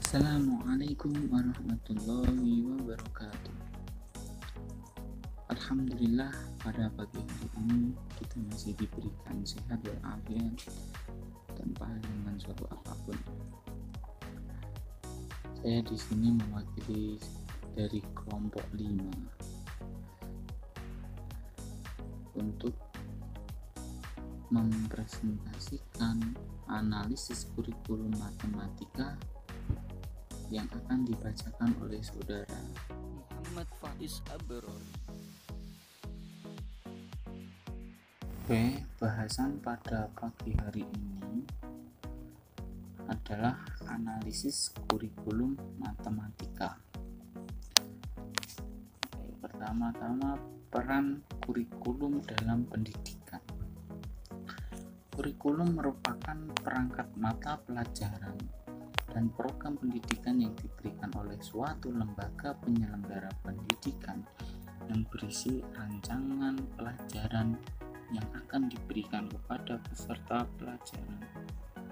Assalamualaikum warahmatullahi wabarakatuh. Alhamdulillah, pada pagi hari ini kita masih diberikan sehat walafiat tanpa halangan suatu apapun. Saya di sini mewakili dari kelompok 5 untuk mempresentasikan analisis kurikulum matematika yang akan dibacakan oleh saudara Muhammad Faiz Abror. Bahasan pada pagi hari ini adalah analisis kurikulum matematika. Pertama-tama, peran kurikulum dalam pendidikan. Kurikulum merupakan perangkat mata pelajaran dan program pendidikan yang diberikan oleh suatu lembaga penyelenggara pendidikan yang berisi rancangan pelajaran yang akan diberikan kepada peserta pelajaran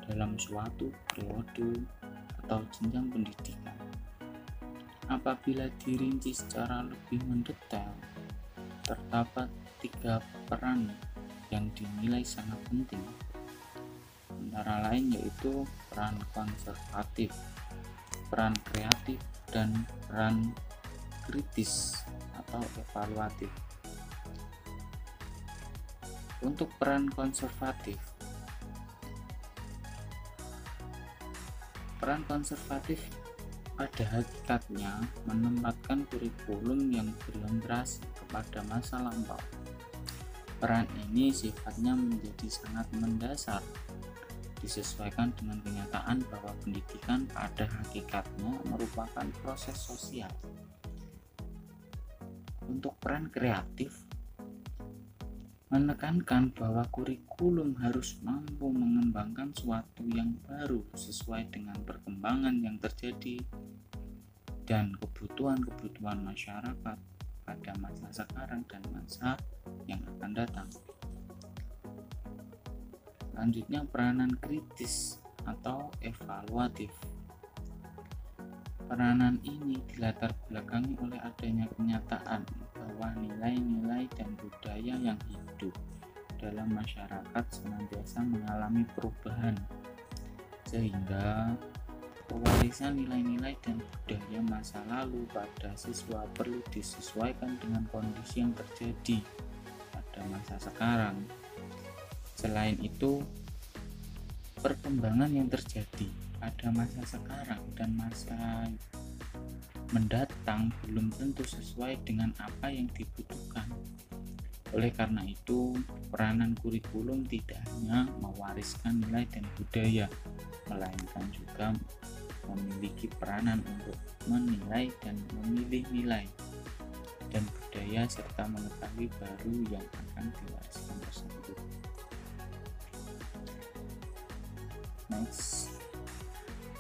dalam suatu periode atau jenjang pendidikan. Apabila dirinci secara lebih mendetail, terdapat 3 peran yang dinilai sangat penting, antara lain yaitu peran konservatif, peran kreatif, dan peran kritis atau evaluatif. Untuk peran konservatif, pada hakikatnya menempatkan kurikulum yang berorientasi kepada masa lampau. Peran ini sifatnya menjadi sangat mendasar, disesuaikan dengan kenyataan bahwa pendidikan pada hakikatnya merupakan proses sosial. Untuk peran kreatif, menekankan bahwa kurikulum harus mampu mengembangkan suatu yang baru sesuai dengan perkembangan yang terjadi dan kebutuhan-kebutuhan masyarakat pada masa sekarang dan masa yang akan datang. Selanjutnya, peranan kritis atau evaluatif. Peranan ini dilatar belakangi oleh adanya kenyataan bahwa nilai-nilai dan budaya yang hidup dalam masyarakat senantiasa mengalami perubahan, sehingga pewarisan nilai-nilai dan budaya masa lalu pada siswa perlu disesuaikan dengan kondisi yang terjadi pada masa sekarang. Selain itu, perkembangan yang terjadi pada masa sekarang dan masa mendatang belum tentu sesuai dengan apa yang dibutuhkan. Oleh karena itu, peranan kurikulum tidak hanya mewariskan nilai dan budaya, melainkan juga memiliki peranan untuk menilai dan memilih nilai dan budaya serta mengetahui baru yang akan diwariskan tersebut. Next,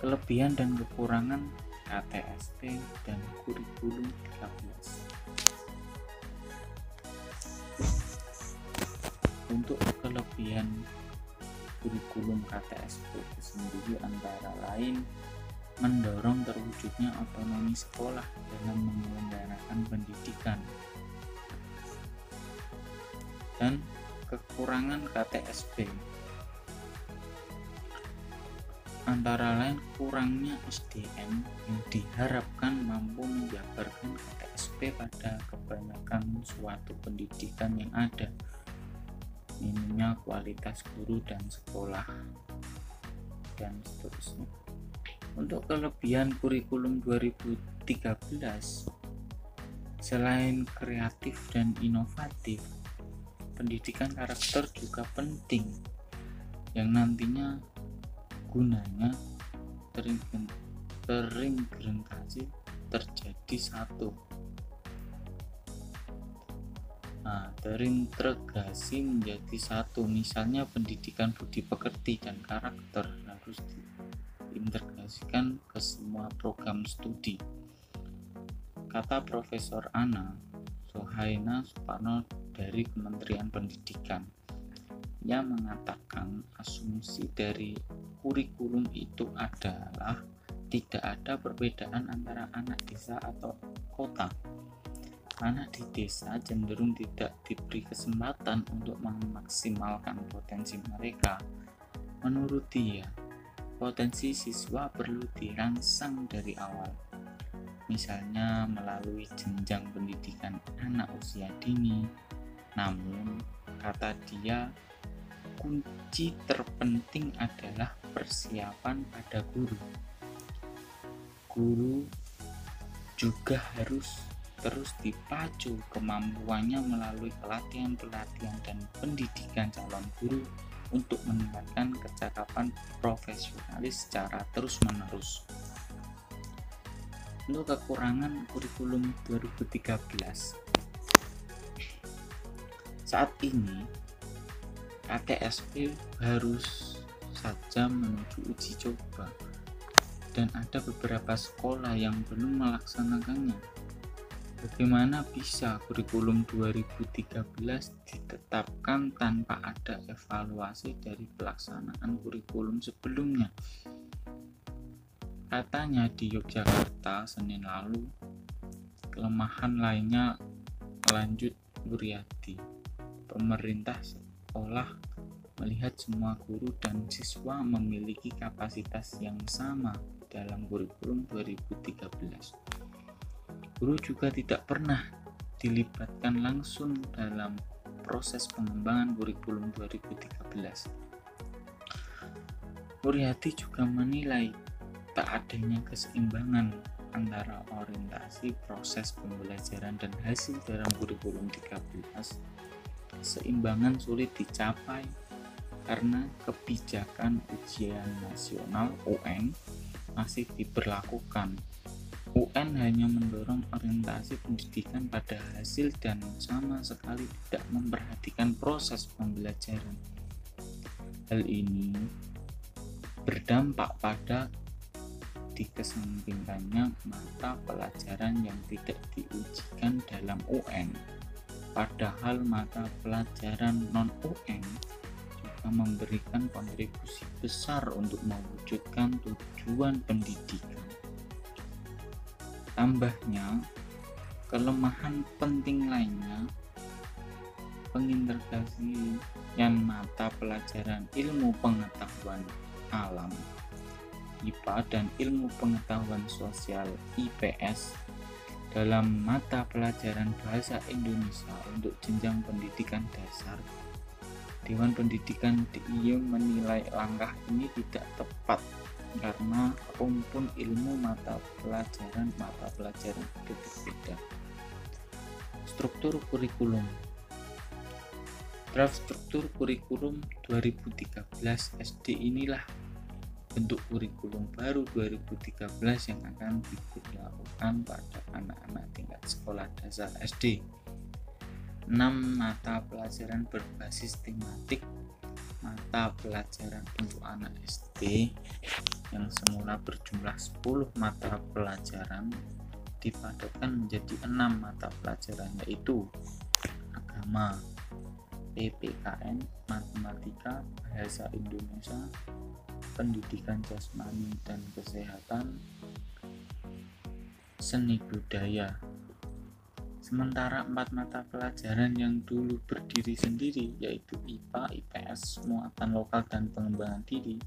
kelebihan dan kekurangan KTSP dan kurikulum 13. Untuk kelebihan kurikulum KTSP itu sendiri antara lain mendorong terwujudnya otonomi sekolah dalam menyelenggarakan pendidikan. Dan kekurangan KTSP antara lain kurangnya SDM yang diharapkan mampu menjabarkan KTSP pada kebanyakan suatu pendidikan yang ada, minimnya kualitas guru dan sekolah, dan seterusnya. Untuk kelebihan kurikulum 2013, selain kreatif dan inovatif, pendidikan karakter juga penting yang nantinya gunanya terintegrasi terjadi satu. Terintegrasi menjadi satu. Misalnya pendidikan budi pekerti dan karakter harus diintegrasikan ke semua program studi. Kata Profesor Ana Sohaina Suparno dari Kementerian Pendidikan. Ia mengatakan asumsi dari kurikulum itu adalah tidak ada perbedaan antara anak desa atau kota. Anak di desa cenderung tidak diberi kesempatan untuk memaksimalkan potensi mereka. Menurut dia, potensi siswa perlu dirangsang dari awal, misalnya melalui jenjang pendidikan anak usia dini. Namun, kata dia, kunci terpenting adalah persiapan pada guru. Guru juga harus terus dipacu kemampuannya melalui pelatihan-pelatihan dan pendidikan calon guru untuk meningkatkan kecakapan profesionalis secara terus-menerus. Untuk kekurangan kurikulum 2013, saat ini KTSP harus saja menuju uji coba dan ada beberapa sekolah yang belum melaksanakannya. Bagaimana bisa kurikulum 2013 ditetapkan tanpa ada evaluasi dari pelaksanaan kurikulum sebelumnya? Katanya di Yogyakarta Senin lalu. Kelemahan lainnya, lanjut Wuryadi, pemerintah sekolah melihat semua guru dan siswa memiliki kapasitas yang sama dalam kurikulum 2013. Guru juga tidak pernah dilibatkan langsung dalam proses pengembangan kurikulum 2013. Wuryadi juga menilai tak adanya keseimbangan antara orientasi proses pembelajaran dan hasil dalam kurikulum 13. Keseimbangan sulit dicapai karena kebijakan ujian nasional UN masih diberlakukan. UN hanya mendorong orientasi pendidikan pada hasil dan sama sekali tidak memperhatikan proses pembelajaran. Hal ini berdampak pada dikesampingkannya mata pelajaran yang tidak diujikan dalam UN, padahal mata pelajaran non-UN memberikan kontribusi besar untuk mewujudkan tujuan pendidikan. Tambahnya, kelemahan penting lainnya, pengintegrasian mata pelajaran ilmu pengetahuan alam (IPA) dan ilmu pengetahuan sosial (IPS) dalam mata pelajaran bahasa Indonesia untuk jenjang pendidikan dasar. Dewan Pendidikan DIY menilai langkah ini tidak tepat karena rumpun ilmu mata pelajaran itu berbeda. Struktur kurikulum. Draft struktur kurikulum 2013 SD inilah bentuk kurikulum baru 2013 yang akan diberlakukan pada anak-anak tingkat sekolah dasar SD. 6 mata pelajaran berbasis tematik. Mata pelajaran untuk anak SD yang semula berjumlah 10 mata pelajaran dipadatkan menjadi 6 mata pelajaran, yaitu agama, PPKN, matematika, bahasa Indonesia, pendidikan jasmani dan kesehatan, seni budaya. Sementara 4 mata pelajaran yang dulu berdiri sendiri, yaitu IPA, IPS, muatan lokal dan pengembangan diri,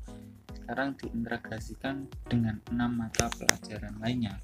sekarang diintegrasikan dengan 6 mata pelajaran lainnya.